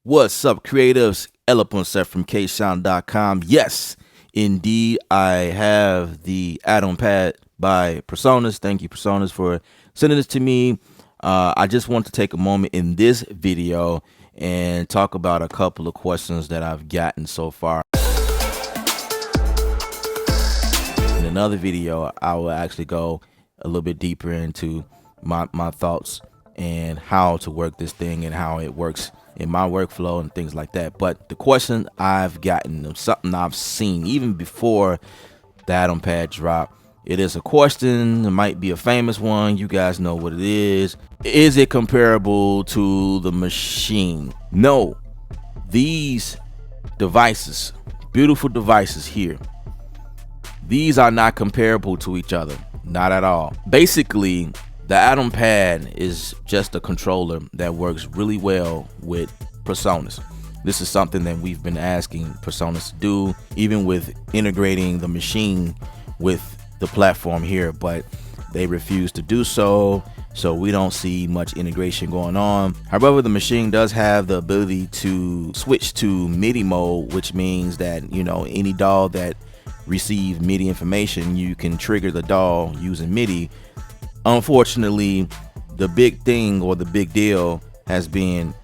What's up, creatives? Elephant set from ksound.com. Yes, indeed, I have the Atom Pad by Presonus. Thank you, Presonus, for sending this to me. I just want to take a moment in this video and talk about a couple of questions that I've gotten so far. In another video, I will actually go a little bit deeper into my thoughts and how to work this thing and how it works in my workflow and things like that. But the question I've gotten, something I've seen even before the Atom Pad drop, it is a question. It might be a famous one. You guys know what it is. Is it comparable to the Maschine? No. These devices, beautiful devices here, these are not comparable to each other. Not at all. Basically, the Atom Pad is just a controller that works really well with Presonus. This is something that we've been asking Presonus to do, even with integrating the Maschine with the platform here, but they refuse to do so. So we don't see much integration going on. However, the Maschine does have the ability to switch to MIDI mode, which means that, you know, any DAW that receives MIDI information, you can trigger the DAW using MIDI. Unfortunately, the big thing or the big deal has been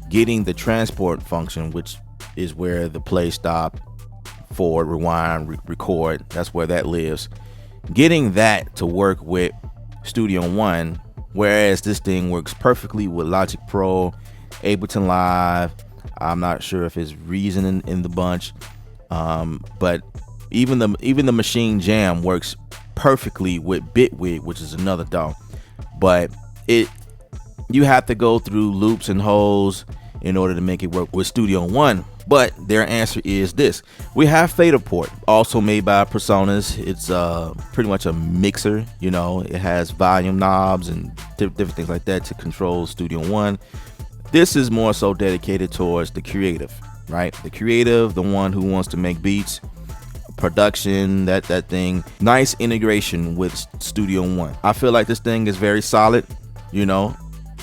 getting the transport function, which is where the play, stop, forward, rewind, record, that's where that lives. Getting that to work with Studio One, whereas this thing works perfectly with Logic Pro, Ableton Live. I'm not sure if it's Reason in the bunch, but even the Maschine Jam works perfectly with Bitwig, which is another DAW, but you have to go through loops and holes in order to make it work with Studio One. But their answer is this: we have Faderport, also made by Presonus. It's pretty much a mixer. You know, it has volume knobs and different things like that to control Studio One. This is more so dedicated towards the creative, right? The creative, the one who wants to make beats, production, that thing. Nice integration with Studio One. I feel like this thing is very solid. You know,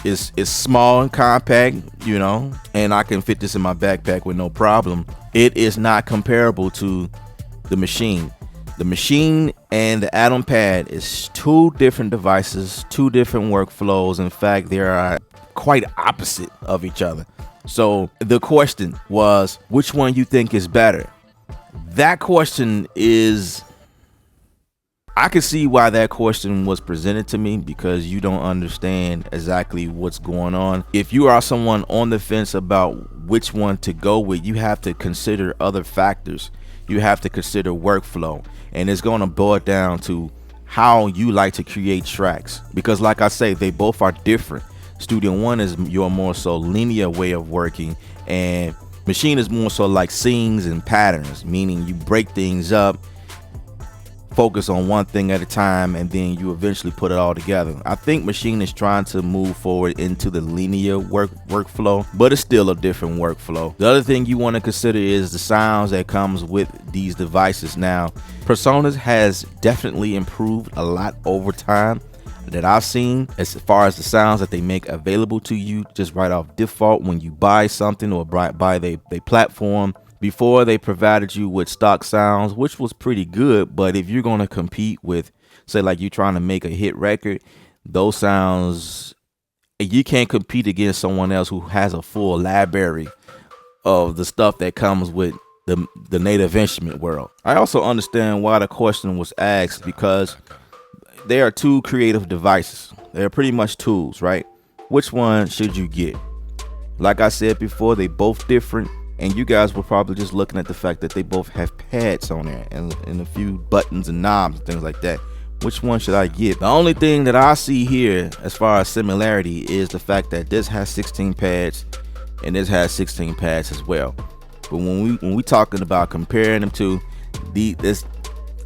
it's small and compact, you know, and I can fit this in my backpack with no problem. It is not comparable to the Maschine. The Maschine and the Atom Pad is two different devices, two different workflows. In fact, they are quite opposite of each other. So the question was, which one you think is better? That question is, I can see why that question was presented to me, because you don't understand exactly what's going on. If you are someone on the fence about which one to go with, you have to consider other factors. You have to consider workflow, and it's going to boil down to how you like to create tracks, because like I say, they both are different. Studio One is your more so linear way of working, and Maschine is more so like scenes and patterns, meaning you break things up, focus on one thing at a time, and then you eventually put it all together. I think Maschine is trying to move forward into the linear workflow, but it's still a different workflow. The other thing you want to consider is the sounds that comes with these devices. Now, Presonus has definitely improved a lot over time that I've seen, as far as the sounds that they make available to you just right off default when you buy something or buy they platform. Before, they provided you with stock sounds, which was pretty good, but if you're going to compete with, say, like you're trying to make a hit record, those sounds, you can't compete against someone else who has a full library of the stuff that comes with the native instrument world. I also understand why the question was asked, because there are two creative devices. They're pretty much tools, right? Which one should you get? Like I said before, they both different, and you guys were probably just looking at the fact that they both have pads on there and a few buttons and knobs and things like that. Which one should I get? The only thing that I see here as far as similarity is the fact that this has 16 pads and this has 16 pads as well. But when we talking about comparing them to this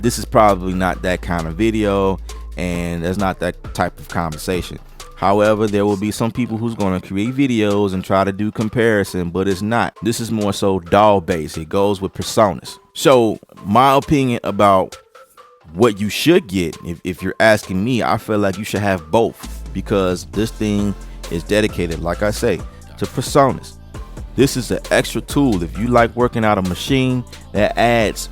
is probably not that kind of video, and there's not that type of conversation. However, there will be some people who's going to create videos and try to do comparison, but it's not. This is more so DAW based. It goes with Presonus. So my opinion about what you should get, if you're asking me, I feel like you should have both, because this thing is dedicated, like I say, to Presonus. This is an extra tool. If you like working out a machine, that adds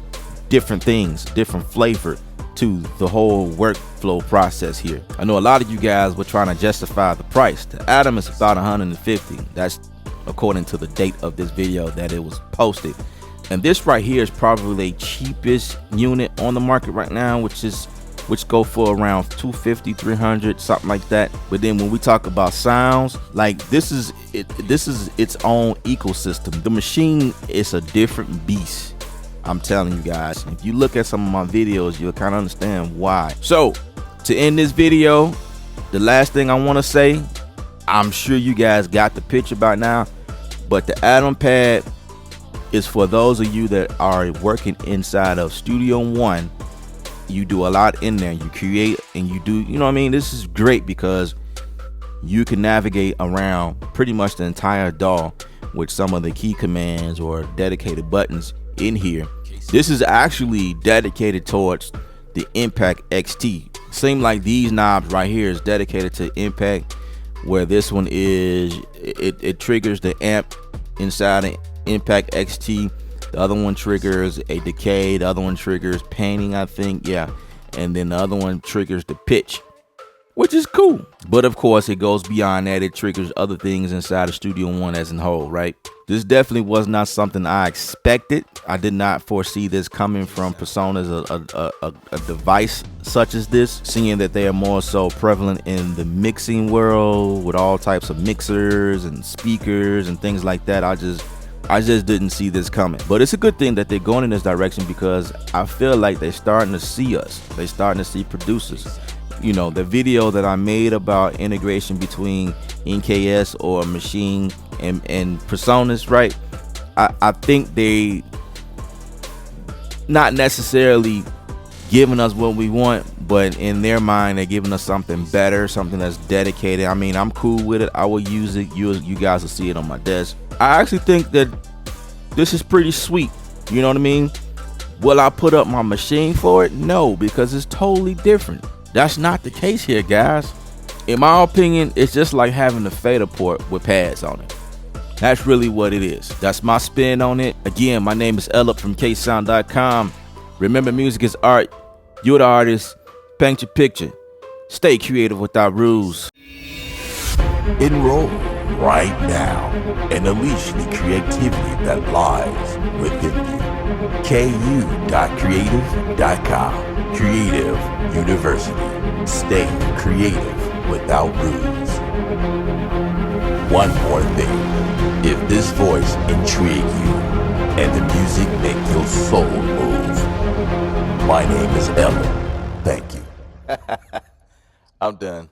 different things, different flavor to the whole workflow process here. I know a lot of you guys were trying to justify the price. The Atom is about 150. That's according to the date of this video that it was posted. And this right here is probably the cheapest unit on the market right now, which go for around 250, 300, something like that. But then when we talk about sounds, like this is its own ecosystem. The machine is a different beast. I'm telling you guys, if you look at some of my videos, you'll kind of understand why. So to end this video, the last thing I want to say, I'm sure you guys got the picture by now, but the Atom Pad is for those of you that are working inside of Studio One. You do a lot in there, you create and you do, you know what I mean? This is great because you can navigate around pretty much the entire DAW with some of the key commands or dedicated buttons in here. This is actually dedicated towards the Impact XT. Seem like these knobs right here is dedicated to Impact, where this one is it triggers the amp inside the Impact XT. The other one triggers a decay, the other one triggers panning, I think, yeah, and then the other one triggers the pitch, which is cool. But of course it goes beyond that. It triggers other things inside of Studio One as a whole, right? This definitely was not something I expected. I did not foresee this coming from Presonus, a device such as this, seeing that they are more so prevalent in the mixing world with all types of mixers and speakers and things like that. I just didn't see this coming. But it's a good thing that they're going in this direction, because I feel like they're starting to see us. They're starting to see producers. You know, the video that I made about integration between NKS or Maschine and Presonus, right? I think they not necessarily giving us what we want, but in their mind they're giving us something better, something that's dedicated. I mean, I'm cool with it. I will use it. You guys will see it on my desk. I actually think that this is pretty sweet. You know what I mean? Will I put up my machine for it? No, because it's totally different. That's not the case here, guys. In my opinion, it's just like having a fader port with pads on it. That's really what it is. That's my spin on it. Again, my name is Ella from ksound.com. Remember, music is art. You're the artist. Paint your picture. Stay creative without rules. Enroll right now and unleash the creativity that lies within you. ku.creative.com. Creative University. Stay creative without rules. One more thing. If this voice intrigue you and the music make your soul move, my name is Ellen. Thank you. I'm done.